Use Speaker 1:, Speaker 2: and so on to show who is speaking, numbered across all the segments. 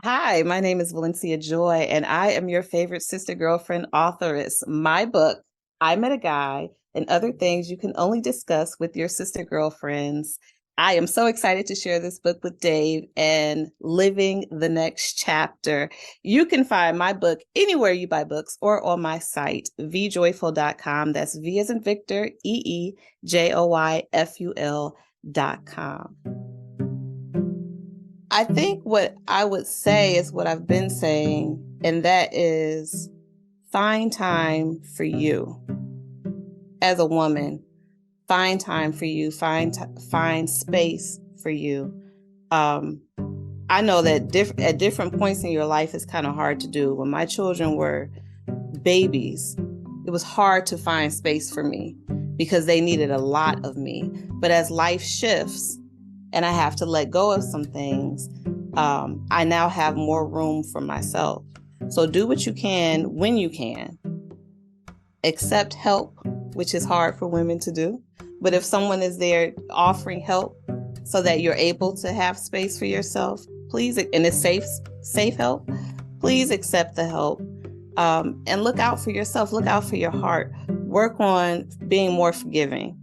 Speaker 1: Hi, my name is Valencia Joy, and I am your favorite sister girlfriend authoress. My book, I Met a Guy, and Other Things You Can Only Discuss with Your Sister Girlfriends. I am so excited to share this book with Dave and living the next chapter. You can find my book anywhere you buy books or on my site, vjoyful.com. That's V as in Victor, EEJOYFUL.com. I think what I would say is what I've been saying, and that is find time for you as a woman. Find time for you. Find space for you. I know that at different points in your life, it's kind of hard to do. When my children were babies, it was hard to find space for me because they needed a lot of me. But as life shifts, and I have to let go of some things, I now have more room for myself. So do what you can when you can. Accept help, which is hard for women to do. But if someone is there offering help so that you're able to have space for yourself, please, and it's safe help, please accept the help. And look out for yourself. Look out for your heart. Work on being more forgiving.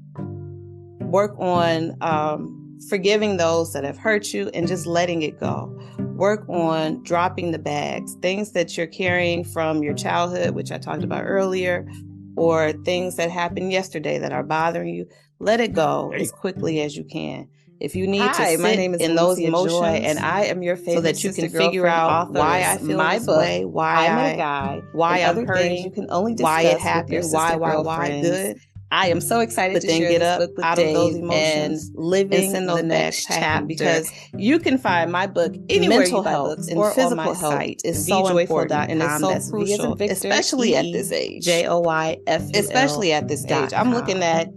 Speaker 1: Work on forgiving those that have hurt you and just letting it go. Work on dropping the bags, things that you're carrying from your childhood, which I talked about earlier, or things that happened yesterday that are bothering you. Let it go as quickly as you can. If you need to sit in those emotions, and I am your favorite, so that you can figure out why I feel this way, why I'm hurting, you can only discuss why it happened, why good. I am so excited to share this book with Dave and living the next chapter, because you can find my book anywhere you buy books, or physical health is so important and it's so crucial, especially at this age. JOYFUL. Especially at this age, I'm looking at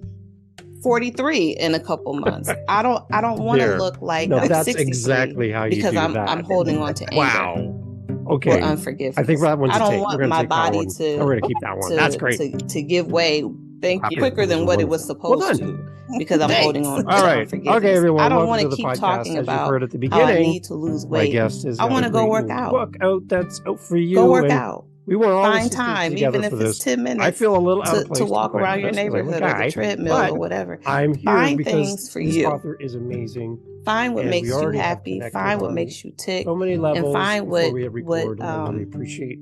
Speaker 1: 43 in a couple months. I don't want to look like I'm
Speaker 2: that's
Speaker 1: 63
Speaker 2: exactly how you
Speaker 1: because
Speaker 2: do
Speaker 1: I'm
Speaker 2: that.
Speaker 1: holding on to anger.
Speaker 2: Wow. Okay.
Speaker 1: Or unforgiveness.
Speaker 2: I think that one's
Speaker 1: I
Speaker 2: a
Speaker 1: don't
Speaker 2: take.
Speaker 1: want my body to.
Speaker 2: We're gonna keep that one. That's great.
Speaker 1: To give way. Thank you. Quicker than what it was supposed to, because I'm holding on to unforgiveness.
Speaker 2: Okay, everyone.
Speaker 1: I don't
Speaker 2: want
Speaker 1: to keep talking
Speaker 2: As
Speaker 1: about
Speaker 2: you've heard at the
Speaker 1: how I
Speaker 2: beginning,
Speaker 1: need to lose
Speaker 2: my
Speaker 1: weight.
Speaker 2: guest has
Speaker 1: I
Speaker 2: got
Speaker 1: want
Speaker 2: a
Speaker 1: to go
Speaker 2: great
Speaker 1: work
Speaker 2: new
Speaker 1: out.
Speaker 2: book out that's out for you.
Speaker 1: Go work out.
Speaker 2: We want all
Speaker 1: Find
Speaker 2: the sisters
Speaker 1: time,
Speaker 2: together
Speaker 1: even if
Speaker 2: for
Speaker 1: it's
Speaker 2: this.
Speaker 1: 10 minutes.
Speaker 2: I feel a little out of place
Speaker 1: to walk around your neighborhood or the treadmill or whatever.
Speaker 2: I'm here
Speaker 1: Find
Speaker 2: because
Speaker 1: things for
Speaker 2: this
Speaker 1: you.
Speaker 2: author is amazing.
Speaker 1: Find what makes you happy. Find what makes you tick.
Speaker 2: So many levels.
Speaker 1: And find what
Speaker 2: I really appreciate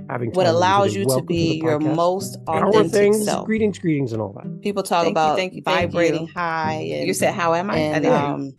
Speaker 2: having
Speaker 1: what allows you to be your most authentic self.
Speaker 2: Greetings, and all that.
Speaker 1: People talk about vibrating high. And you said, "How am I?" And I'm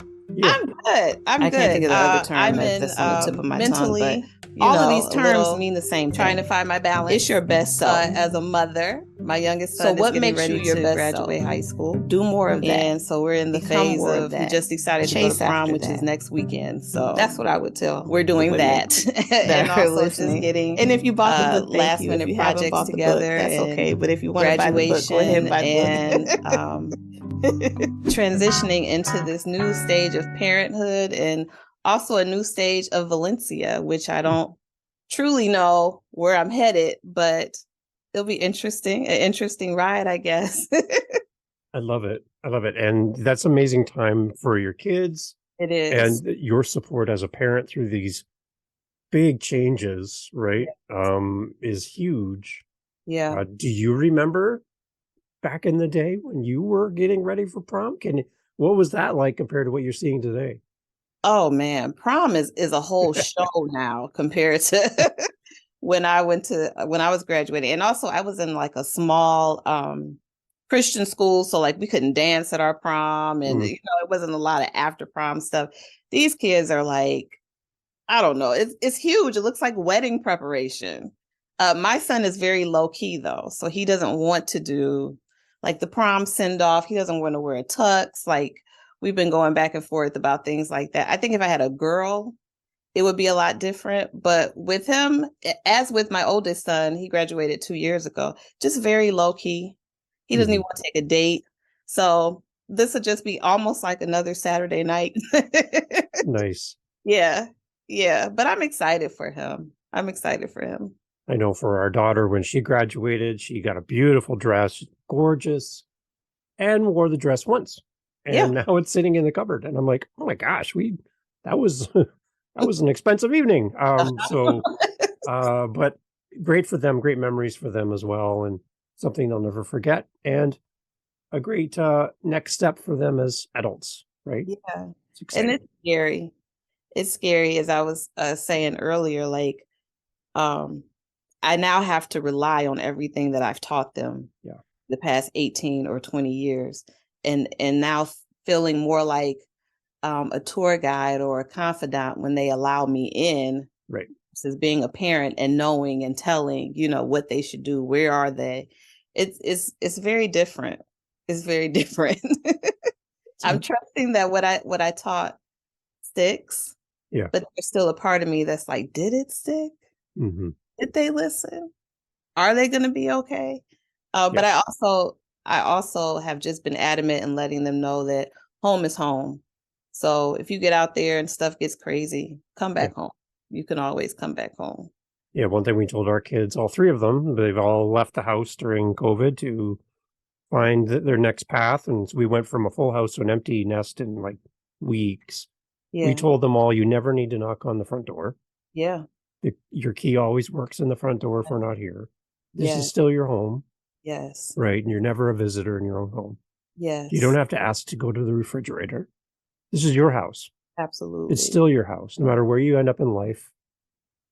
Speaker 1: good. I can't think of the other term that's on the tip of my tongue, but all of these terms mean the same thing. Trying to find my balance. It's your best self. As a mother, my youngest son is getting ready to graduate high school. Do more of that. And so we're in the phase of we just decided to go to prom, which is next weekend. So that's what I would tell. We're doing that. And also just getting. And if you bought the book, last minute projects together, that's okay. But if you want to buy the book, go ahead and buy the book. Transitioning into this new stage of parenthood, and also a new stage of Valencia, which I don't truly know where I'm headed, but it'll be an interesting ride, I guess.
Speaker 2: I love it. And that's amazing time for your kids.
Speaker 1: It is.
Speaker 2: And your support as a parent through these big changes, right? Is huge.
Speaker 1: Yeah.
Speaker 2: Do you remember back in the day when you were getting ready for prom? What was that like compared to what you're seeing today?
Speaker 1: Oh man, prom is a whole show now compared to when I was graduating. And also I was in like a small Christian school, so like we couldn't dance at our prom, and it wasn't a lot of after prom stuff. These kids are like, I don't know, it's huge. It looks like wedding preparation. My son is very low key though, so he doesn't want to do like the prom send off. He doesn't want to wear a tux. Like we've been going back and forth about things like that. I think if I had a girl, it would be a lot different. But with him, as with my oldest son, he graduated 2 years ago, just very low key. He doesn't even want to take a date. So this would just be almost like another Saturday night.
Speaker 2: Nice.
Speaker 1: Yeah. Yeah. But I'm excited for him.
Speaker 2: I know for our daughter, when she graduated, she got a beautiful dress, gorgeous, and wore the dress once. And now it's sitting in the cupboard. And I'm like, oh my gosh, that was that was an expensive evening. But great for them, great memories for them as well, and something they'll never forget, and a great next step for them as adults, right?
Speaker 1: Yeah.
Speaker 2: It's
Speaker 1: And
Speaker 2: exciting.
Speaker 1: it's scary. It's scary, as I was saying earlier, like, I now have to rely on everything that I've taught them the past 18 or 20 years. And now feeling more like a tour guide or a confidant when they allow me in.
Speaker 2: Right.
Speaker 1: Versus being a parent and knowing and telling, what they should do, where are they? It's very different. It's very different. I'm trusting that what I taught sticks.
Speaker 2: Yeah.
Speaker 1: But there's still a part of me that's like, did it stick?
Speaker 2: Mm-hmm.
Speaker 1: Did they listen? Are they going to be okay? But I also have just been adamant in letting them know that home is home. So if you get out there and stuff gets crazy, come back home. You can always come back home.
Speaker 2: Yeah, one thing we told our kids, all three of them, they've all left the house during COVID to find their next path. And so we went from a full house to an empty nest in like weeks. We
Speaker 1: Yeah.
Speaker 2: told them all, you never need to knock on the front door.
Speaker 1: Yeah.
Speaker 2: Your key always works in the front door if we're not here. This is still your home,
Speaker 1: Yes.
Speaker 2: right? And you're never a visitor in your own home.
Speaker 1: Yes.
Speaker 2: You don't have to ask to go to the refrigerator. This is your house.
Speaker 1: Absolutely.
Speaker 2: It's still your house. No matter where you end up in life,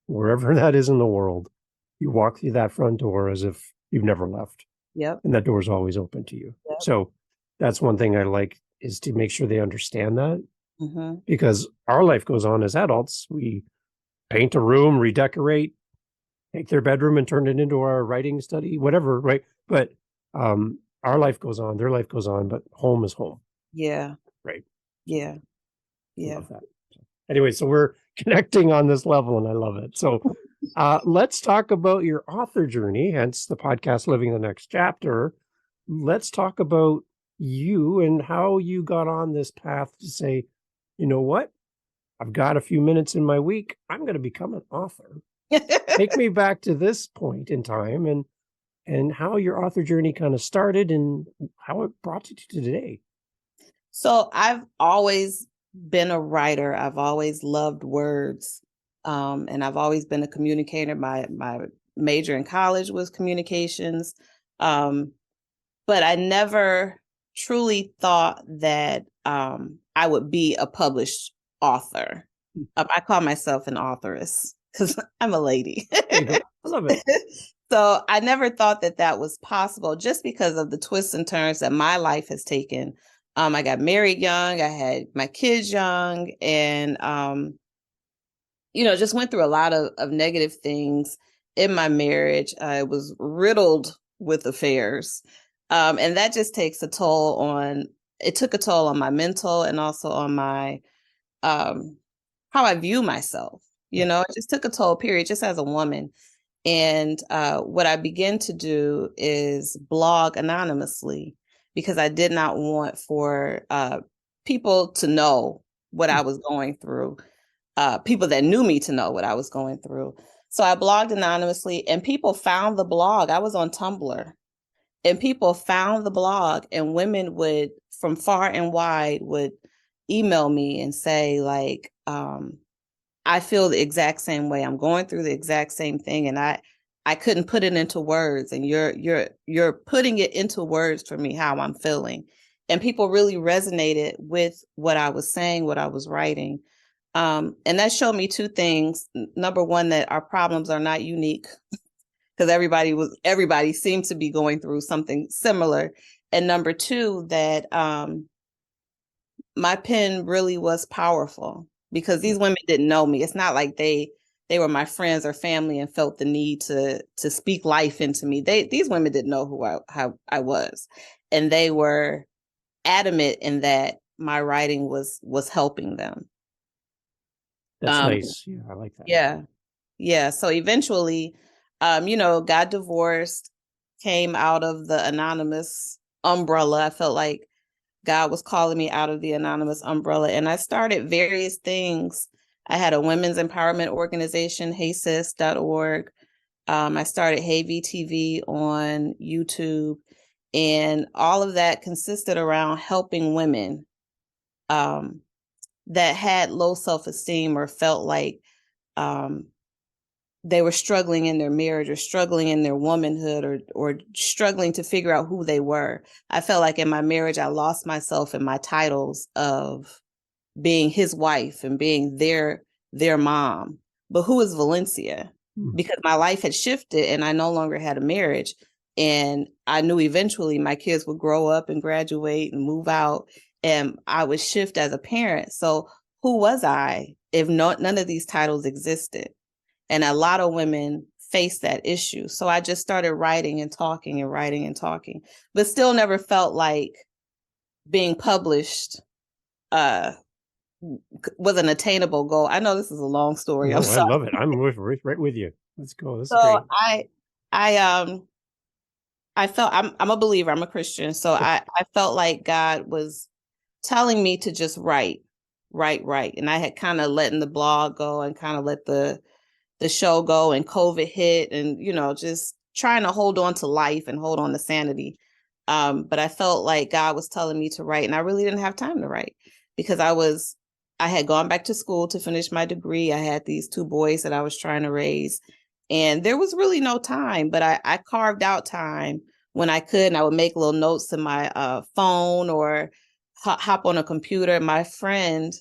Speaker 2: wherever that is in the world, you walk through that front door as if you've never left.
Speaker 1: Yep.
Speaker 2: And that door is always open to you.
Speaker 1: Yep.
Speaker 2: So that's one thing I like, is to make sure they understand that.
Speaker 1: Mm-hmm.
Speaker 2: Because our life goes on as adults. We paint a room, redecorate, take their bedroom and turn it into our writing study, whatever, right? But our life goes on, their life goes on, but home is home.
Speaker 1: Yeah.
Speaker 2: Right.
Speaker 1: Yeah.
Speaker 2: I
Speaker 1: Yeah.
Speaker 2: love that. Anyway, so we're connecting on this level and I love it. So let's talk about your author journey, hence the podcast, Living the Next Chapter. Let's talk about you and how you got on this path to say, you know what? I've got a few minutes in my week. I'm going to become an author. Take me back to this point in time and how your author journey kind of started and how it brought you to today.
Speaker 1: So I've always been a writer. I've always loved words. And I've always been a communicator. My major in college was communications. But I never truly thought that I would be a published author. I call myself an authoress because I'm a lady.
Speaker 2: I love it.
Speaker 1: So I never thought that that was possible, just because of the twists and turns that my life has taken. I got married young. I had my kids young, and just went through a lot of negative things in my marriage. I was riddled with affairs, and that just takes a toll on. It took a toll on my mental and also on my how I view myself. It just took a toll. Period. Just as a woman. And what I began to do is blog anonymously, because I did not want for people to know what I was going through, people that knew me to know what I was going through. So I blogged anonymously, and people found the blog. I was on Tumblr, and people found the blog, and women would, from far and wide, would email me and say, like, I feel the exact same way. I'm going through the exact same thing, and I couldn't put it into words, and you're putting it into words for me, how I'm feeling. And people really resonated with what I was saying, what I was writing. And that showed me two things. Number one, that our problems are not unique, because everybody seemed to be going through something similar. And number two, that my pen really was powerful, because these women didn't know me. It's not like they were my friends or family and felt the need to speak life into me. These women didn't know how I was, and they were adamant in that my writing was helping them.
Speaker 2: That's nice. Yeah, I like that.
Speaker 1: Yeah. So eventually, got divorced, came out of the anonymous umbrella. I felt like God was calling me out of the anonymous umbrella, and I started various things. I had a women's empowerment organization, heysis.org. I started Hey VTV on YouTube, and all of that consisted around helping women that had low self-esteem or felt like um, they were struggling in their marriage or struggling in their womanhood or struggling to figure out who they were. I felt like in my marriage, I lost myself in my titles of being his wife and being their mom. But who is Valencia? Because my life had shifted and I no longer had a marriage. And I knew eventually my kids would grow up and graduate and move out and I would shift as a parent. So who was I if none of these titles existed? And a lot of women face that issue. So I just started writing and talking and writing and talking, but still never felt like being published was an attainable goal. I know this is a long story. I'm
Speaker 2: No, I
Speaker 1: sorry.
Speaker 2: love it. I'm right with you. Let's go. This is
Speaker 1: So
Speaker 2: great.
Speaker 1: I felt I'm a believer. I'm a Christian. So I felt like God was telling me to just write. And I had kind of letting the blog go and kind of let the show go, and COVID hit, and just trying to hold on to life and hold on to sanity. But I felt like God was telling me to write, and I really didn't have time to write because I had gone back to school to finish my degree. I had these two boys that I was trying to raise, and there was really no time, but I carved out time when I could, and I would make little notes in my phone or hop on a computer. My friend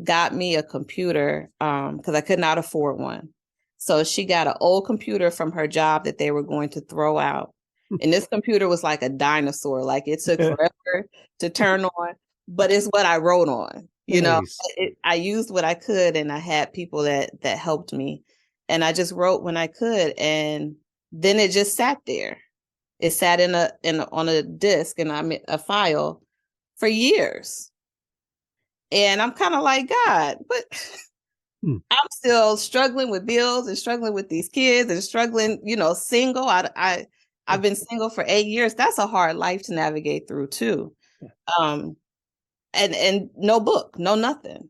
Speaker 1: got me a computer because I could not afford one. So she got an old computer from her job that they were going to throw out. And this computer was like a dinosaur. Like it took forever to turn on, but it's what I wrote on.
Speaker 2: Nice.
Speaker 1: I used what I could, and I had people that helped me. And I just wrote when I could, and then it just sat there. It sat on a disk and a file for years. And I'm kind of like, God, but I'm still struggling with bills and struggling with these kids and struggling, single. I've been single for 8 years. That's a hard life to navigate through too. Um, and no book, no nothing.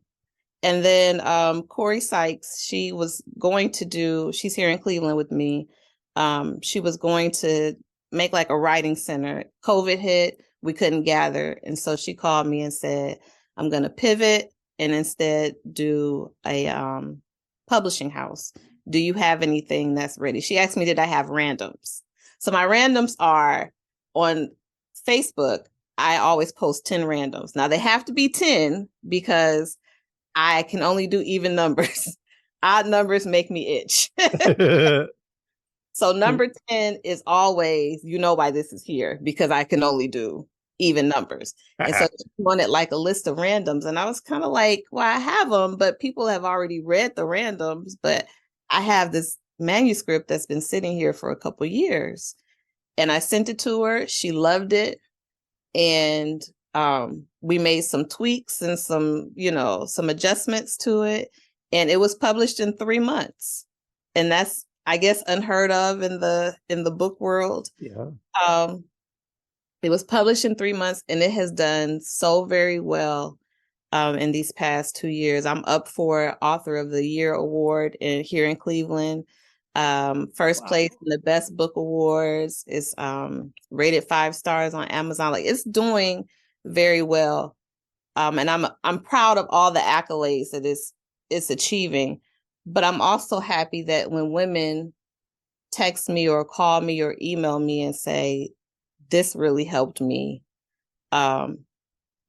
Speaker 1: And then Corey Sykes, she's here in Cleveland with me. She was going to make like a writing center. COVID hit, we couldn't gather. And so she called me and said, I'm going to pivot and instead do a publishing house. Do you have anything that's ready? She asked me, did I have randoms? So my randoms are on Facebook. I always post 10 randoms. Now they have to be 10 because I can only do even numbers. Odd numbers make me itch. So number 10 is always, why this is here, because I can only do even numbers. And so she wanted like a list of randoms. And I was kind of like, well, I have them, but people have already read the randoms. But I have this manuscript that's been sitting here for a couple years. And I sent it to her. She loved it. And we made some tweaks and some adjustments to it. And it was published in 3 months. And that's, I guess, unheard of in the book world.
Speaker 2: Yeah.
Speaker 1: It was published in 3 months, and it has done so very well in these past 2 years. I'm up for Author of the Year award here in Cleveland. First place in the Best Book Awards. It's rated 5 stars on Amazon. Like, it's doing very well. And I'm proud of all the accolades that it's achieving. But I'm also happy that when women text me or call me or email me and say, this really helped me,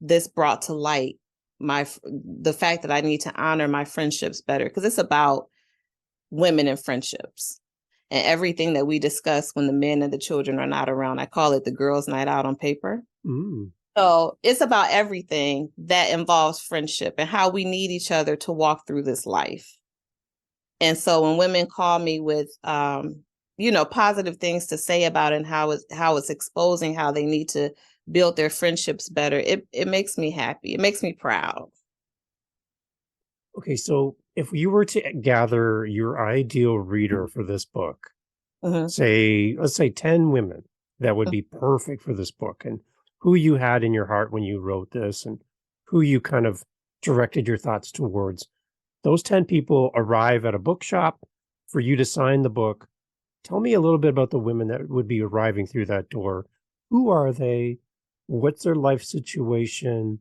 Speaker 1: this brought to light the fact that I need to honor my friendships better, because it's about women and friendships and everything that we discuss when the men and the children are not around. I call it the girls' night out on paper. So it's about everything that involves friendship and how we need each other to walk through this life. And so when women call me with, positive things to say about it and how it's exposing how they need to build their friendships better, it makes me happy. It makes me proud.
Speaker 2: Okay, so if you were to gather your ideal reader for this book, let's say 10 women that would be perfect for this book, and who you had in your heart when you wrote this and who you kind of directed your thoughts towards, those 10 people arrive at a bookshop for you to sign the book. Tell me a little bit about the women that would be arriving through that door. Who are they? What's their life situation?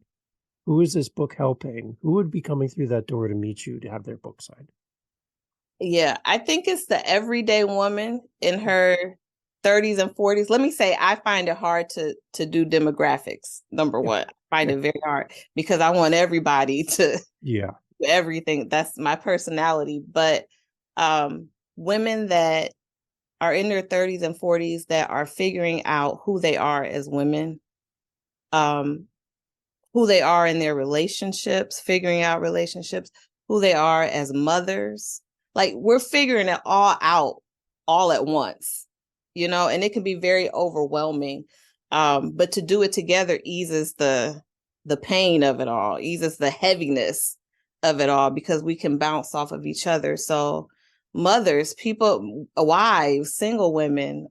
Speaker 2: Who is this book helping? Who would be coming through that door to meet you to have their book signed?
Speaker 1: Yeah, I think it's the everyday woman in her 30s and 40s. Let me say, I find it hard to do demographics. Number
Speaker 2: Yeah.
Speaker 1: one, I find it very hard because I want everybody to
Speaker 2: Yeah.
Speaker 1: do everything. That's my personality. But women that are in their 30s and 40s that are figuring out who they are as women, who they are in their relationships, figuring out relationships, who they are as mothers. Like we're figuring it all out all at once, and it can be very overwhelming. But to do it together eases the pain of it all, eases the heaviness of it all because we can bounce off of each other. So mothers, people, wives, single women,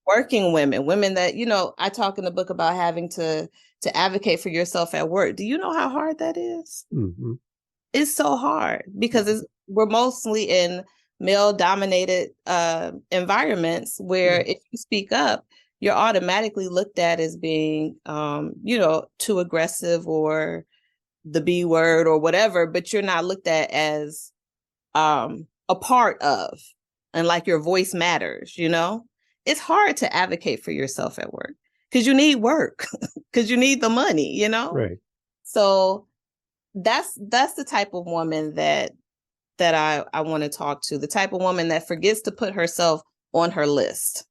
Speaker 1: working women that, I talk in the book about having to advocate for yourself at work. Do you know how hard that is?
Speaker 2: Mm-hmm.
Speaker 1: It's so hard because we're mostly in male dominated environments where if you speak up, you're automatically looked at as being, too aggressive or the B word or whatever, but you're not looked at as a part of, and like your voice matters, It's hard to advocate for yourself at work because you need work, because you need the money,
Speaker 2: Right.
Speaker 1: So that's the type of woman that I want to talk to, the type of woman that forgets to put herself on her list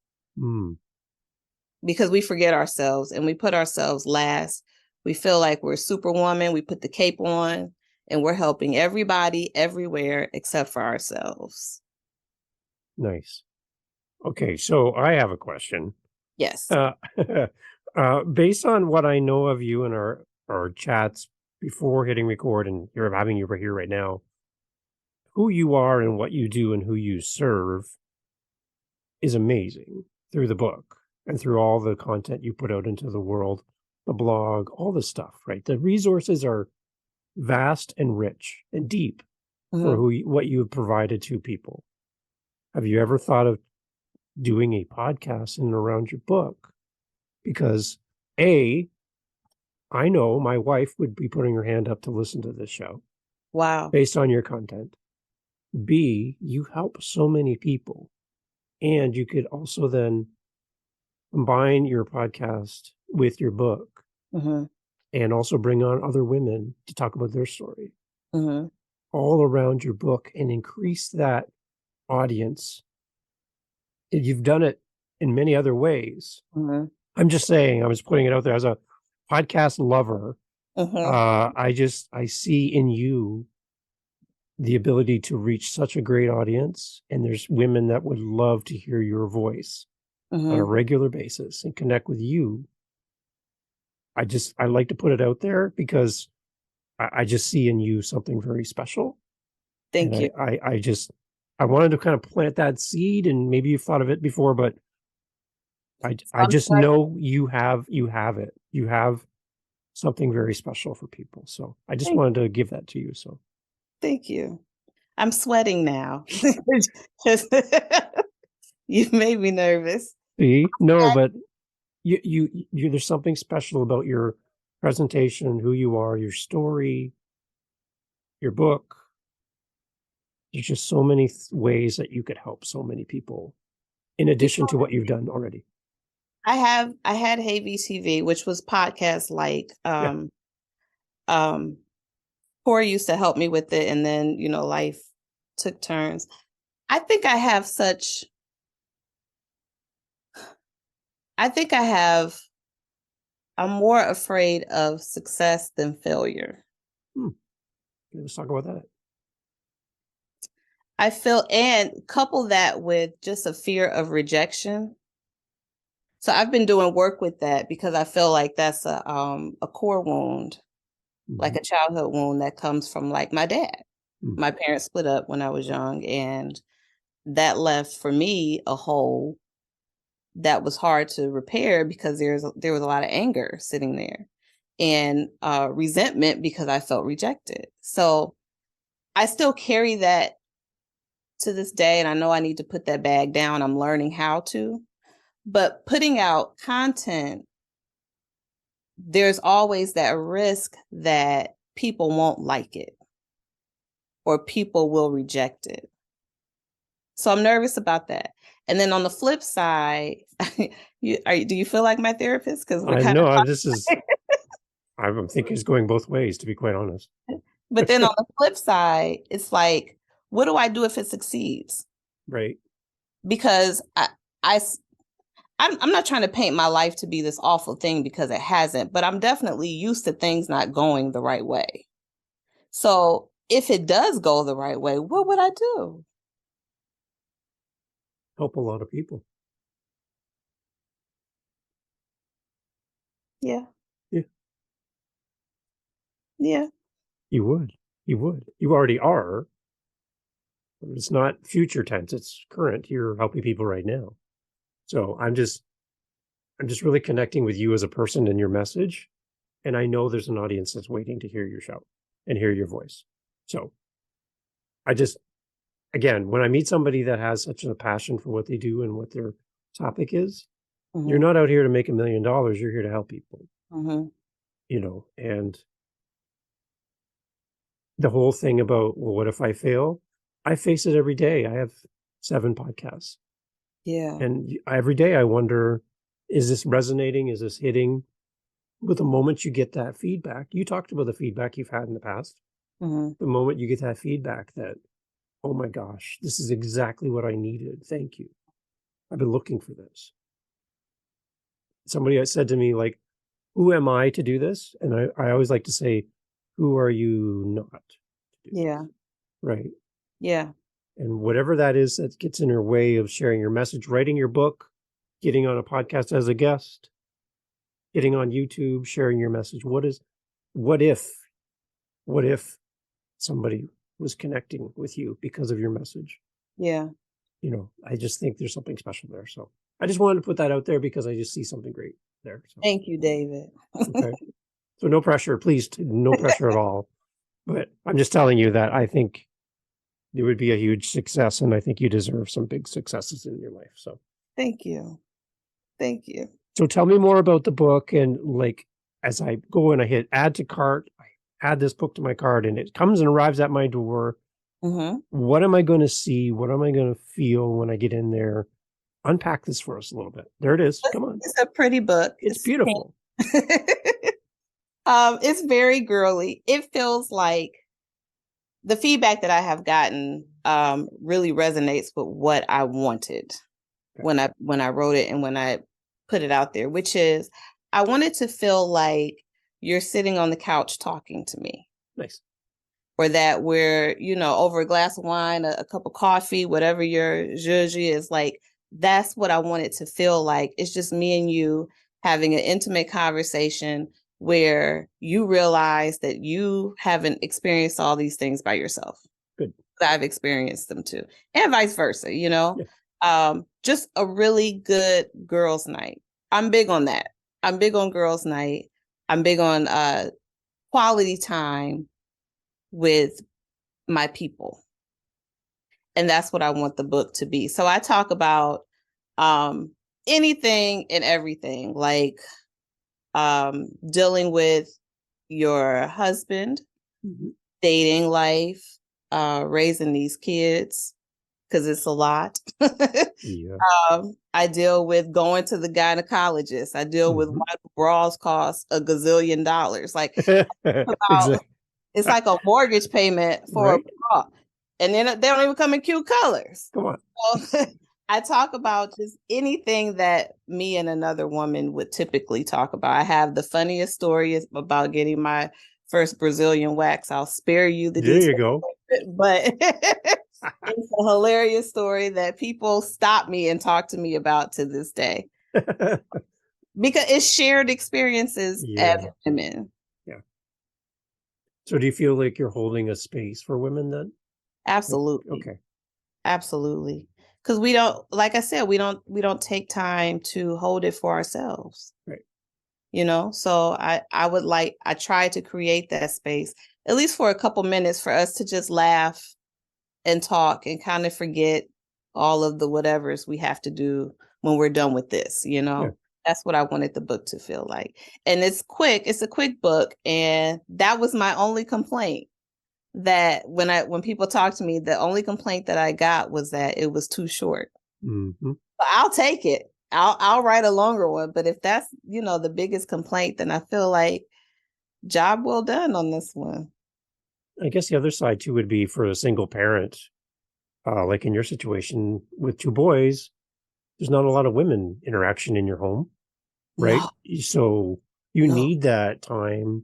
Speaker 1: because we forget ourselves and we put ourselves last. We feel like we're Superwoman. We put the cape on and we're helping everybody everywhere except for ourselves.
Speaker 2: Nice. Okay, so I have a question.
Speaker 1: Yes.
Speaker 2: Based on what I know of you and our chats before hitting record, and you're having you right here right now, who you are and what you do and who you serve is amazing through the book and through all the content you put out into the world, the blog, all the stuff, right? The resources are vast and rich and deep for what you have provided to people. Have you ever thought of doing a podcast in and around your book? Because I know my wife would be putting her hand up to listen to this show.
Speaker 1: Wow.
Speaker 2: Based on your content. B, you help so many people. And you could also then combine your podcast with your book and also bring on other women to talk about their story all around your book and increase that audience. You've done it in many other ways. I'm just saying, I was putting it out there as a podcast lover. I see in you the ability to reach such a great audience, and there's women that would love to hear your voice on a regular basis and connect with you. I like to put it out there because I just see in you something very special.
Speaker 1: Thank you.
Speaker 2: I wanted to kind of plant that seed, and maybe you've thought of it before, but I just know you have it. You have something very special for people. So I just wanted to give that to you. So
Speaker 1: thank you. I'm sweating now. You've made me nervous.
Speaker 2: See? No, but you there's something special about your presentation, who you are, your story, your book. There's just so many ways that you could help so many people in addition to what you've done already.
Speaker 1: I had Hey VTV, which was podcast like Corey used to help me with it, and then life took turns. I think I have I'm more afraid of success than failure.
Speaker 2: Let's talk about that.
Speaker 1: I feel, and couple that with just a fear of rejection. So I've been doing work with that because I feel like that's a core wound, like a childhood wound that comes from like my dad. My parents split up when I was young, and that left for me a hole that was hard to repair because there was a lot of anger sitting there and resentment because I felt rejected. So I still carry that to this day, and I know I need to put that bag down. I'm learning how to, but putting out content there's always that risk that people won't like it or people will reject it. So I'm nervous about that. And then on the flip side, do you feel like my therapist? Because we're
Speaker 2: I
Speaker 1: kind of
Speaker 2: know this is, I'm thinking it's going both ways, to be quite honest.
Speaker 1: But then on the flip side, it's like, what do I do if it succeeds?
Speaker 2: Right.
Speaker 1: Because I'm not trying to paint my life to be this awful thing because it hasn't, but I'm definitely used to things not going the right way. So if it does go the right way, what would I do?
Speaker 2: Help a lot of people.
Speaker 1: Yeah.
Speaker 2: Yeah.
Speaker 1: Yeah.
Speaker 2: You would. You would. You already are. It's not future tense, it's current. You're helping people right now. So I'm just really connecting with you as a person and your message. And I know there's an audience that's waiting to hear your show and hear your voice. So I just, again, when I meet somebody that has such a passion for what they do and what their topic is, you're not out here to make $1 million. You're here to help people, and the whole thing about, well, what if I fail? I face it every day. I have 7 podcasts.
Speaker 1: Yeah.
Speaker 2: And every day I wonder, is this resonating? Is this hitting? But the moment you get that feedback, you talked about the feedback you've had in the past. The moment you get that feedback that, oh my gosh, this is exactly what I needed. Thank you. I've been looking for this. Somebody said to me, like, who am I to do this? And I always like to say, who are you not to do
Speaker 1: Yeah.
Speaker 2: this? Right.
Speaker 1: Yeah.
Speaker 2: And whatever that is that gets in your way of sharing your message, writing your book, getting on a podcast as a guest, getting on YouTube, sharing your message. What if somebody was connecting with you because of your message?
Speaker 1: Yeah.
Speaker 2: I just think there's something special there. So I just wanted to put that out there because I just see something great there. So,
Speaker 1: Thank you, David.
Speaker 2: okay. So no pressure, please. No pressure at all. But I'm just telling you that I think it would be a huge success, and I think you deserve some big successes in your life. So
Speaker 1: Thank you. Thank you.
Speaker 2: So tell me more about the book, and like as I go and I hit add to cart, I add this book to my cart and it comes and arrives at my door. What am I going to see? What am I going to feel when I get in there? Unpack this for us a little bit. There it is. Come on.
Speaker 1: It's a pretty book.
Speaker 2: It's beautiful.
Speaker 1: It's very girly. It feels like the feedback that I have gotten really resonates with what I wanted when I wrote it and when I put it out there, which is I wanted to feel like you're sitting on the couch talking to me.
Speaker 2: Nice.
Speaker 1: Or that we're, over a glass of wine, a cup of coffee, whatever your zhuzhi is, like, that's what I want it to feel like. It's just me and you having an intimate conversation where you realize that you haven't experienced all these things by yourself.
Speaker 2: Good.
Speaker 1: But I've experienced them too. And vice versa,
Speaker 2: Yeah.
Speaker 1: Just a really good girls' night. I'm big on that. I'm big on girls' night. I'm big on quality time with my people. And that's what I want the book to be. So I talk about anything and everything, like dealing with your husband, dating life, raising these kids, because it's a lot.
Speaker 2: Yeah.
Speaker 1: I deal with going to the gynecologist. I deal with why bras cost $1 gazillion. Like,
Speaker 2: Exactly.
Speaker 1: it's like a mortgage payment for a bra. And then they don't even come in cute colors.
Speaker 2: Come on.
Speaker 1: So I talk about just anything that me and another woman would typically talk about. I have the funniest story about getting my first Brazilian wax. I'll spare you the details.
Speaker 2: There you go.
Speaker 1: But it's a hilarious story that people stop me and talk to me about to this day. Because it's shared experiences as women.
Speaker 2: Yeah. So do you feel like you're holding a space for women then?
Speaker 1: Absolutely.
Speaker 2: Okay.
Speaker 1: Absolutely. Because we don't, like I said, we don't take time to hold it for ourselves.
Speaker 2: Right.
Speaker 1: So I try to create that space, at least for a couple minutes, for us to just laugh and talk and kind of forget all of the whatevers we have to do when we're done with this, That's what I wanted the book to feel like. And it's quick. It's a quick book. And that was my only complaint, that when people talk to me, the only complaint that I got was that it was too short.
Speaker 2: Mm-hmm.
Speaker 1: But I'll take it. I'll write a longer one. But if that's, the biggest complaint, then I feel like job well done on this one.
Speaker 2: I guess the other side too would be for a single parent, like in your situation with two boys, there's not a lot of women interaction in your home, right?
Speaker 1: No,
Speaker 2: So you
Speaker 1: no.
Speaker 2: need that time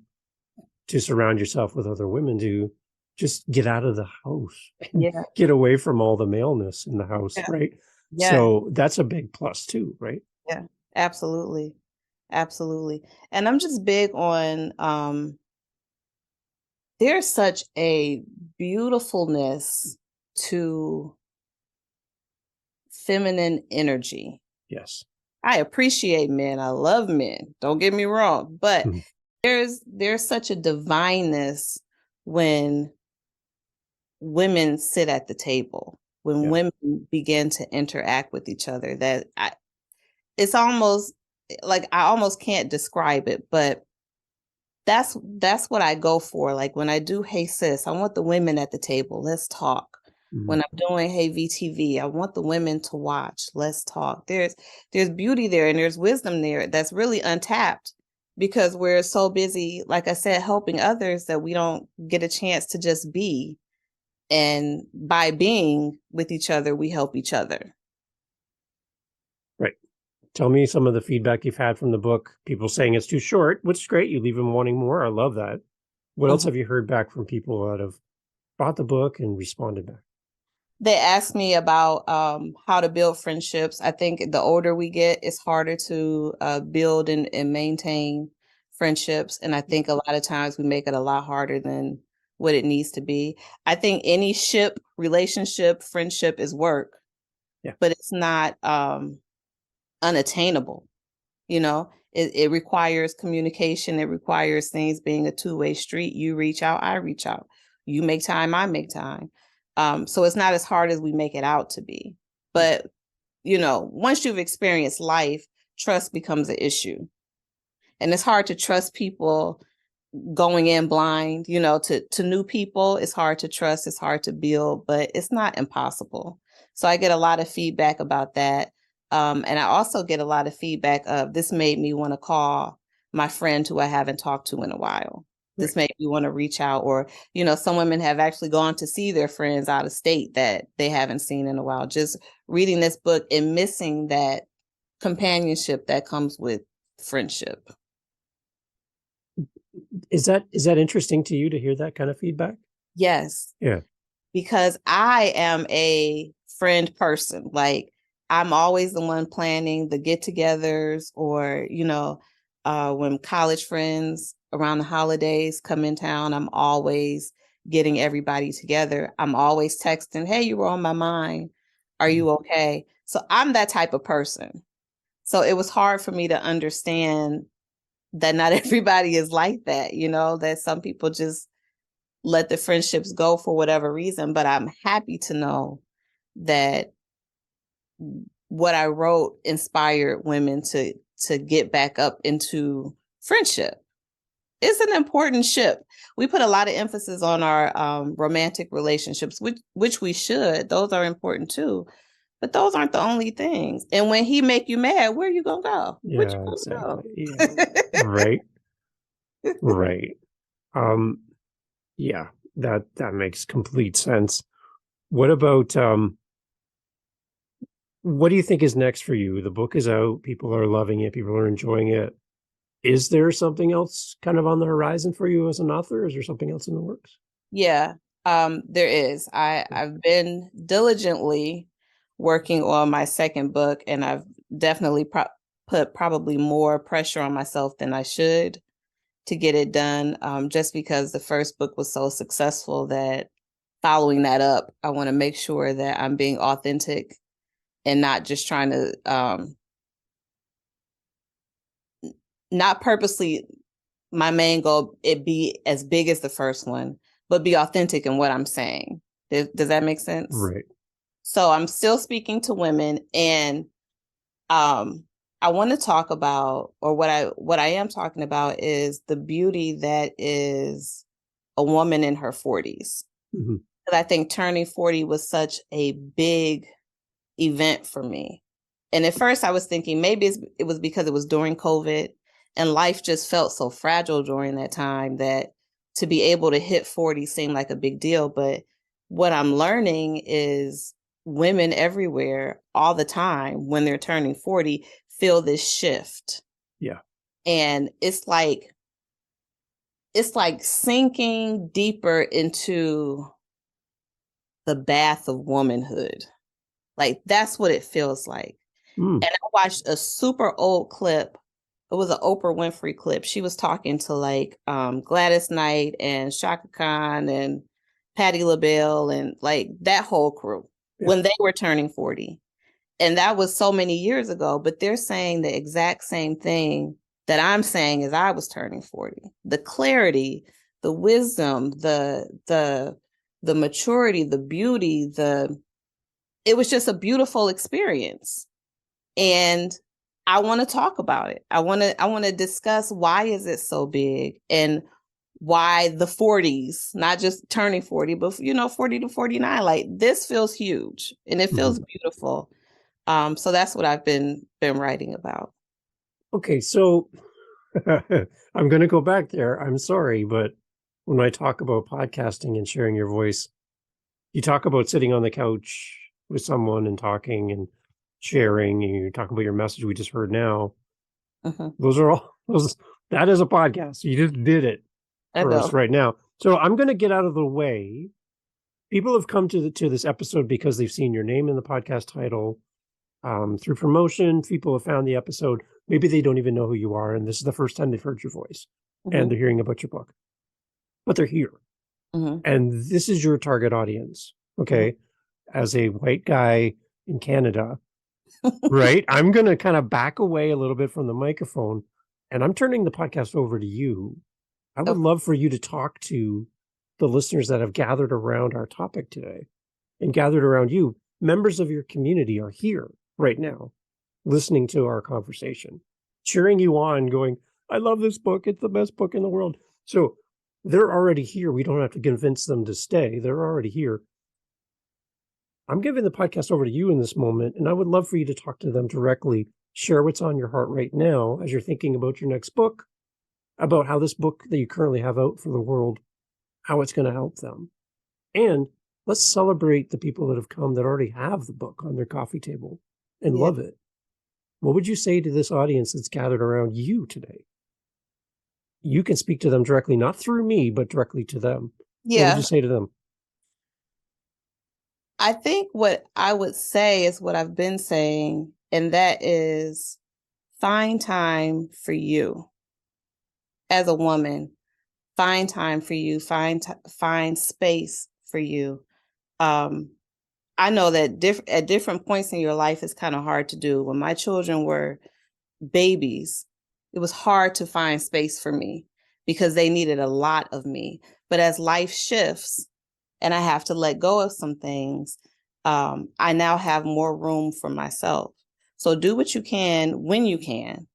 Speaker 2: to surround yourself with other women to just get out of the house and
Speaker 1: Yeah.
Speaker 2: get away from all the maleness in the house,
Speaker 1: Yeah.
Speaker 2: right?
Speaker 1: Yeah.
Speaker 2: So that's a big plus too, right?
Speaker 1: Yeah. Absolutely. Absolutely. And I'm just big on there's such a beautifulness to feminine energy.
Speaker 2: Yes.
Speaker 1: I appreciate men. I love men. Don't get me wrong, but
Speaker 2: Mhm.
Speaker 1: there's such a divineness when women sit at the table, when
Speaker 2: Yeah.
Speaker 1: women begin to interact with each other, that it's almost like I almost can't describe it, but that's what I go for. Like when I do Hey Sis, I want the women at the table. Let's talk.
Speaker 2: Mhm.
Speaker 1: When I'm doing Hey VTV, I want the women to watch. Let's talk. There's beauty there and there's wisdom there that's really untapped because we're so busy, like I said, helping others that we don't get a chance to just be. And by being with each other, we help each other.
Speaker 2: Right. Tell me some of the feedback you've had from the book. People saying it's too short, which is great. You leave them wanting more. I love that. What else
Speaker 1: Mhm.
Speaker 2: have you heard back from people that have bought the book and responded back?
Speaker 1: They asked me about how to build friendships. I think the older we get, it's harder to build and maintain friendships. And I think a lot of times we make it a lot harder than what it needs to be. I think any relationship, friendship is work,
Speaker 2: Yeah.
Speaker 1: but it's not unattainable. It requires communication. It requires things being a two-way street. You reach out, I reach out. You make time, I make time. So it's not as hard as we make it out to be. But, once you've experienced life, trust becomes an issue. And it's hard to trust people going in blind, to new people. It's hard to trust, it's hard to build, but it's not impossible. So I get a lot of feedback about that. And I also get a lot of feedback of this made me want to call my friend who I haven't talked to in a while.
Speaker 2: Right.
Speaker 1: This made me want to reach out, or, some women have actually gone to see their friends out of state that they haven't seen in a while. Just reading this book and missing that companionship that comes with friendship.
Speaker 2: Is that interesting to you to hear that kind of feedback?
Speaker 1: Yes.
Speaker 2: Yeah.
Speaker 1: Because I am a friend person. Like I'm always the one planning the get-togethers, or when college friends around the holidays come in town, I'm always getting everybody together. I'm always texting, "Hey, you were on my mind. Are you okay?" So I'm that type of person. So it was hard for me to understand that not everybody is like that, that some people just let the friendships go for whatever reason. But I'm happy to know that what I wrote inspired women to get back up into friendship. It's an important ship. We put a lot of emphasis on our romantic relationships, which we should. Those are important too. But those aren't the only things. And when he make you mad, where are you gonna go? Where
Speaker 2: Yeah,
Speaker 1: you
Speaker 2: exactly. Yeah.
Speaker 1: gonna go?
Speaker 2: Right. Right. Um, yeah, that makes complete sense. What about what do you think is next for you? The book is out, people are loving it, people are enjoying it. Is there something else kind of on the horizon for you as an author? Is there something else in the works?
Speaker 1: Yeah, there is. I've been diligently working on my second book, and I've definitely put probably more pressure on myself than I should to get it done. Just because the first book was so successful, that following that up, I want to make sure that I'm being authentic and not just trying to not purposely, my main goal, it be as big as the first one, but be authentic in what I'm saying. Does that make sense?
Speaker 2: Right.
Speaker 1: So I'm still speaking to women, and um, I want to talk about, or what I am talking about is the beauty that is a woman in her 40s.
Speaker 2: Mhm.
Speaker 1: Because I think turning 40 was such a big event for me. And at first I was thinking maybe it was because it was during COVID and life just felt so fragile during that time that to be able to hit 40 seemed like a big deal. But what I'm learning is women everywhere all the time when they're turning 40 feel this shift.
Speaker 2: Yeah.
Speaker 1: And it's like sinking deeper into the bath of womanhood. Like that's what it feels like.
Speaker 2: Mm.
Speaker 1: And I watched a super old clip. It was an Oprah Winfrey clip. She was talking to like Gladys Knight and Shaka Khan and Patti LaBelle and like that whole crew
Speaker 2: Yeah.
Speaker 1: when they were turning 40. And that was so many years ago, but they're saying the exact same thing that I'm saying as I was turning 40. The clarity, the wisdom, the maturity, the beauty, it was just a beautiful experience. And I want to talk about it. I want to discuss why is it so big and why the 40s, not just turning 40, but 40 to 49. Like this feels huge and it feels beautiful. So that's what I've been writing about.
Speaker 2: Okay, so I'm going to go back there. I'm sorry, but when I talk about podcasting and sharing your voice, you talk about sitting on the couch with someone and talking and sharing, and you talk about your message we just heard now.
Speaker 1: Mhm.
Speaker 2: Those are all that is a podcast. You just did it
Speaker 1: I
Speaker 2: for us
Speaker 1: know.
Speaker 2: right now. So I'm going to get out of the way. People have come to this episode because they've seen your name in the podcast title. Through promotion, people have found the episode. Maybe they don't even know who you are, and this is the first time they've heard your voice, and they're
Speaker 1: Mhm.
Speaker 2: hearing about your book, but they're here.
Speaker 1: Mhm.
Speaker 2: And this is your target audience.
Speaker 1: Mhm.
Speaker 2: Okay. As a white guy in Canada, right? I'm going to kind of back away a little bit from the microphone and I'm turning the podcast over to you. I would
Speaker 1: Okay.
Speaker 2: love for you to talk to the listeners that have gathered around our topic today and gathered around you. Members of your community are here right now, listening to our conversation, cheering you on, going, I love this book. It's the best book in the world. So they're already here. We don't have to convince them to stay. They're already here. I'm giving the podcast over to you in this moment, and I would love for you to talk to them directly, share what's on your heart right now as you're thinking about your next book, about how this book that you currently have out for the world, how it's going to help them. And let's celebrate the people that have come that already have the book on their coffee table and
Speaker 1: Yeah.
Speaker 2: love it. What would you say to this audience that's gathered around you today? You can speak to them directly, not through me, but directly to them. What would you
Speaker 1: Yeah.
Speaker 2: say to them?
Speaker 1: I think what I would say is what I've been saying, and that is find time for you as a woman. Find time for you. Find space for you. Um, I know that at different points in your life, it's kind of hard to do. When my children were babies, it was hard to find space for me because they needed a lot of me. But as life shifts and I have to let go of some things, I now have more room for myself. So do what you can when you can.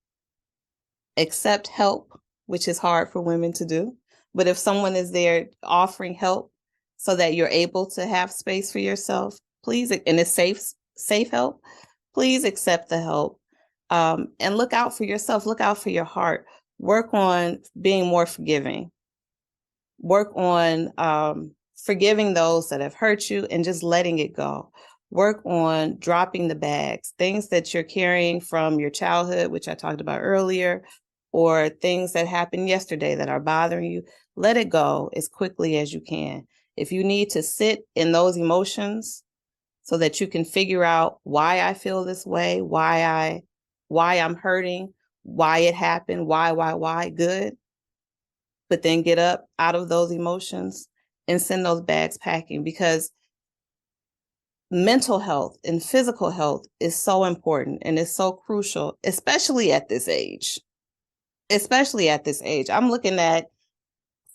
Speaker 1: Accept help, which is hard for women to do. But if someone is there offering help so that you're able to have space for yourself, please, and it's safe help, please accept the help. And look out for yourself, look out for your heart. Work on being more forgiving. Work on forgiving those that have hurt you and just letting it go. Work on dropping the bags, things that you're carrying from your childhood, which I talked about earlier, or things that happened yesterday that are bothering you. Let it go as quickly as you can. If you need to sit in those emotions so that you can figure out why I feel this way, why I'm hurting, why it happened, why, good, but then get up out of those emotions and send those bags packing, because mental health and physical health is so important and is so crucial, especially at this age. Especially at this age. I'm looking at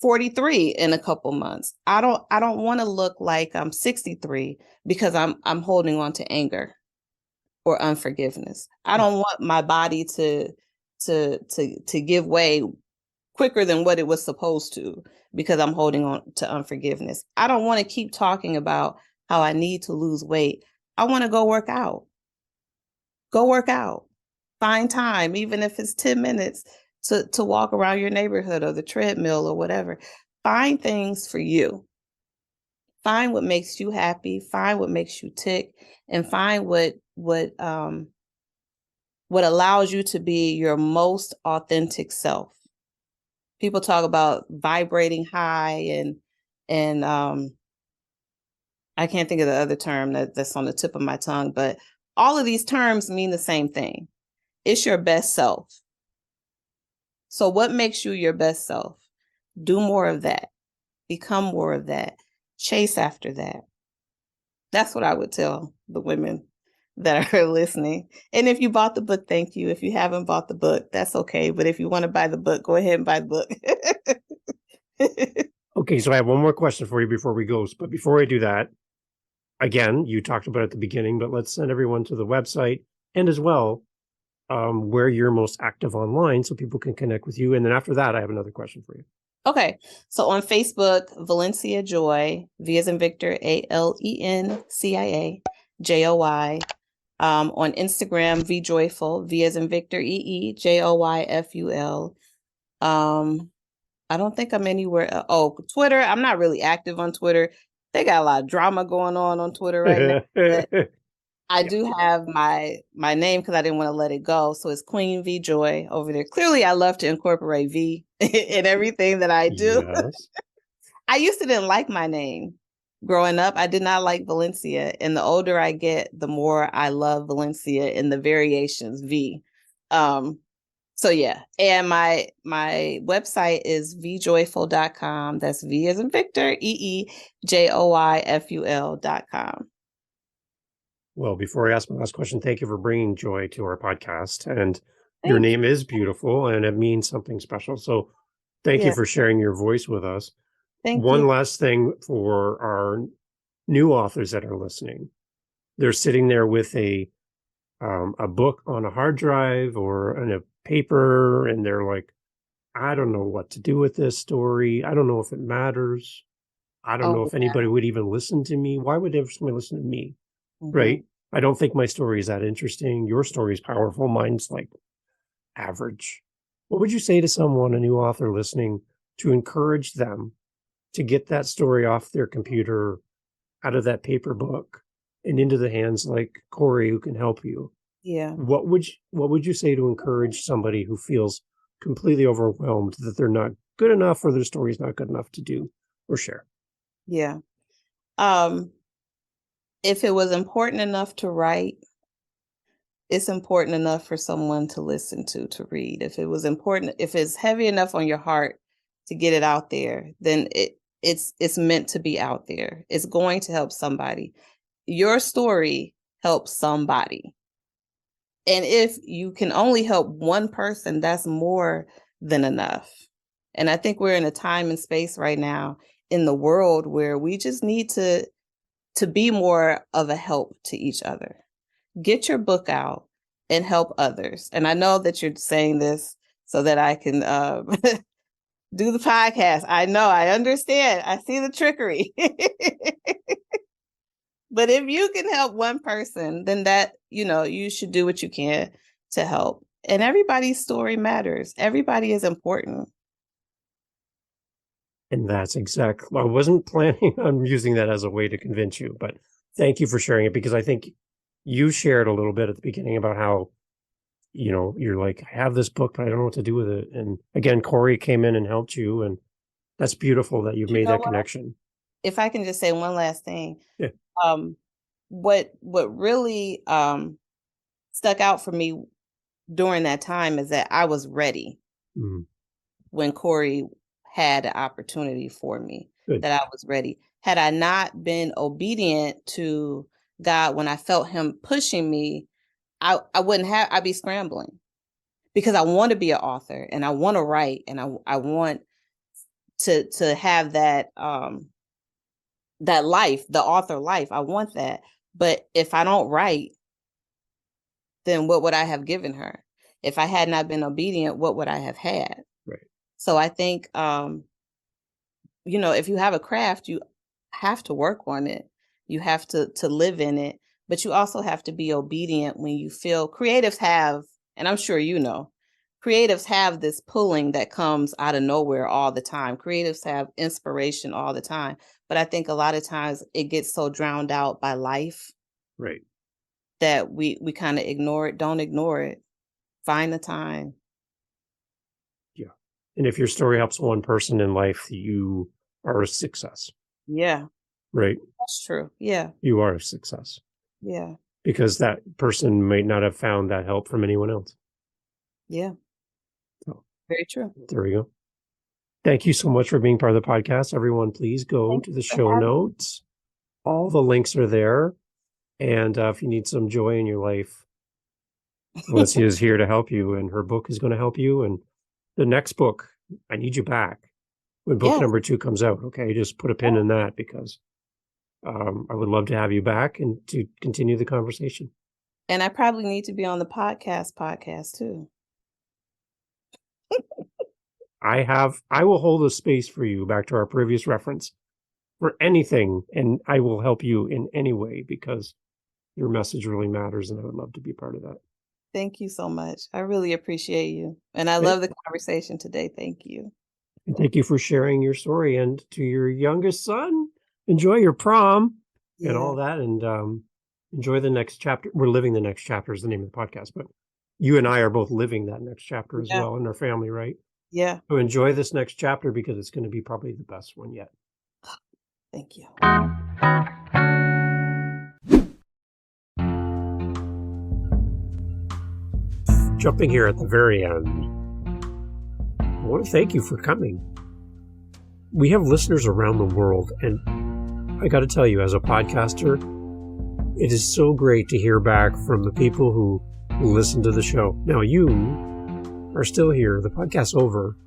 Speaker 1: 43 in a couple months. I don't want to look like I'm 63 because I'm holding on to anger. or unforgiveness. I don't want my body to give way quicker than what it was supposed to because I'm holding on to unforgiveness. I don't want to keep talking about how I need to lose weight. I want to go work out. Go work out. Find time, even if it's 10 minutes to walk around your neighborhood or the treadmill or whatever. Find things for you. Find what makes you happy, find what makes you tick, and find what allows you to be your most authentic self. People talk about vibrating high and I can't think of the other term that's on the tip of my tongue, but all of these terms mean the same thing. It's your best self. So what makes you your best self? Do more of that. Become more of that. Chase after that. That's what I would tell the women that are listening. And if you bought the book, thank you. If you haven't bought the book, that's okay. But if you want to buy the book, go ahead and buy the book.
Speaker 2: Okay, so I have one more question for you before we go. But before I do that, again, you talked about it at the beginning, but let's send everyone to the website and as well where you're most active online so people can connect with you. And then after that, I have another question for you.
Speaker 1: Okay. So on Facebook, Valencia Joy, V as in Victor, ALENCIA, JOY. On Instagram, V Joyful, V as in Victor, EEJOYFUL. I don't think I'm anywhere. Oh, Twitter. I'm not really active on Twitter. They got a lot of drama going on Twitter right now. But I do have my name because I didn't want to let it go. So it's Queen V Joy over there. Clearly, I love to incorporate V in everything that I do.
Speaker 2: Yes.
Speaker 1: I used to didn't like my name. Growing up, I did not like Valencia. And the older I get, the more I love Valencia in the variations V. So yeah. And my website is vjoyful.com. That's V as in Victor, EEJOYFUL.com.
Speaker 2: Well, before I ask my last question, thank you for bringing joy to our podcast. And your name is beautiful and it means something special. So thank you for sharing your voice with us. One last thing for our new authors that are listening. They're sitting there with a book on a hard drive or on a paper, and they're like, I don't know what to do with this story. I don't know if it matters. I don't know if anybody would even listen to me. Why would ever somebody listen to me? Mm-hmm. Right? I don't think my story is that interesting. Your story is powerful. Mine's like average. What would you say to someone, a new author listening, to encourage them to get that story off their computer, out of that paper book, and into the hands like Corey, who can help you? Yeah. What would you say to encourage somebody who feels completely overwhelmed that they're not good enough or their story's not good enough to do or share? Yeah. If it was important enough to write, it's important enough for someone to listen to read. If it was important, if it's heavy enough on your heart to get it out there, then it's meant to be out there. It's going to help somebody. Your story helps somebody. And if you can only help one person, that's more than enough. And I think we're in a time and space right now in the world where we just need to be more of a help to each other. Get your book out and help others. And I know that you're saying this so that I can do the podcast. I know, I understand. I see the trickery. But if you can help one person, then that, you should do what you can to help. And everybody's story matters. Everybody is important. And that's exactly, I wasn't planning on using that as a way to convince you, but thank you for sharing it, because I think you shared a little bit at the beginning about how, you're like, I have this book, but I don't know what to do with it. And again, Corey came in and helped you. And that's beautiful that you've made that connection. If I can just say one last thing. Yeah. What really stuck out for me during that time is that I was ready when Corey had an opportunity for me. Good. That I was ready. Had I not been obedient to God when I felt him pushing me, I wouldn't have, I'd be scrambling, because I want to be an author and I want to write and I want to have that that life, the author life. I want that. But if I don't write,
Speaker 1: then what would I have given her? If I had not been obedient, what would I have had?
Speaker 2: Right.
Speaker 1: So I think, if you have a craft, you have to work on it. You have to live in it, but you also have to be obedient when you feel creatives have, and I'm sure creatives have this pulling that comes out of nowhere all the time. Creatives have inspiration all the time, but I think a lot of times it gets so drowned out by life
Speaker 2: Right.
Speaker 1: that we kind of ignore it. Don't ignore it. Find the time.
Speaker 2: Yeah. And if your story helps one person in life, you are a success.
Speaker 1: Yeah,
Speaker 2: Right.
Speaker 1: that's true. Yeah,
Speaker 2: You are a success
Speaker 1: yeah,
Speaker 2: because that person might not have found that help from anyone else.
Speaker 1: yeah.
Speaker 2: So
Speaker 1: Very true.
Speaker 2: there we go. Thank you so much for being part of the podcast. Everyone, please go
Speaker 1: Thank
Speaker 2: to
Speaker 1: you
Speaker 2: the
Speaker 1: for
Speaker 2: show
Speaker 1: having me.
Speaker 2: notes. All the links are there. And if you need some joy in your life, Valencia is here to help you, and her book is going to help you. And the next book, I Need You Back, when book
Speaker 1: Yes.
Speaker 2: number 2 comes out. Okay, just put a pin in that because I would love to have you back and to continue the conversation.
Speaker 1: And I probably need to be on the podcast too.
Speaker 2: I will hold a space for you, back to our previous reference, for anything, and I will help you in any way because your message really matters, and I would love to be part of that.
Speaker 1: Thank you so much. I really appreciate you. And I love the conversation today. Thank you.
Speaker 2: And thank you for sharing your story. And to your youngest son, enjoy your prom and all that, and enjoy the next chapter. We're living the next chapter is the name of the podcast, but you and I are both living that next chapter as well in our family, right?
Speaker 1: Yeah.
Speaker 2: So enjoy this next chapter because it's going to be probably the best one yet.
Speaker 1: Thank you.
Speaker 2: Jumping here at the very end, I want to thank you for coming. We have listeners around the world, and I got to tell you, as a podcaster, it is so great to hear back from the people who listen to the show. Now, you are still here. The podcast's over.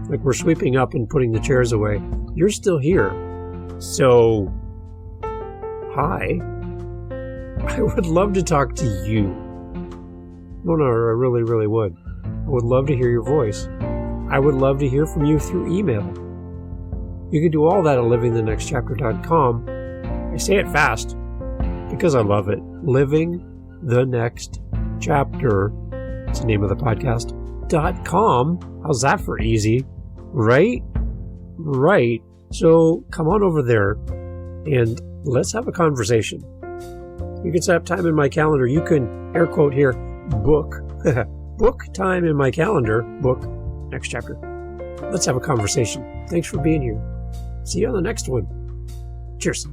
Speaker 2: Like, we're sweeping up and putting the chairs away. You're still here. So, hi. I would love to talk to you. No, I really, really would. I would love to hear your voice. I would love to hear from you through email. You can do all that at livingthenextchapter.com. I say it fast because I love it. Living the Next Chapter. It's the name of the podcast. .com. How's that for easy? Right? Right. So come on over there and let's have a conversation. You can set up time in my calendar. You can, air quote here, book. Book time in my calendar. Book next chapter. Let's have a conversation. Thanks for being here. See you on the next one. Cheers.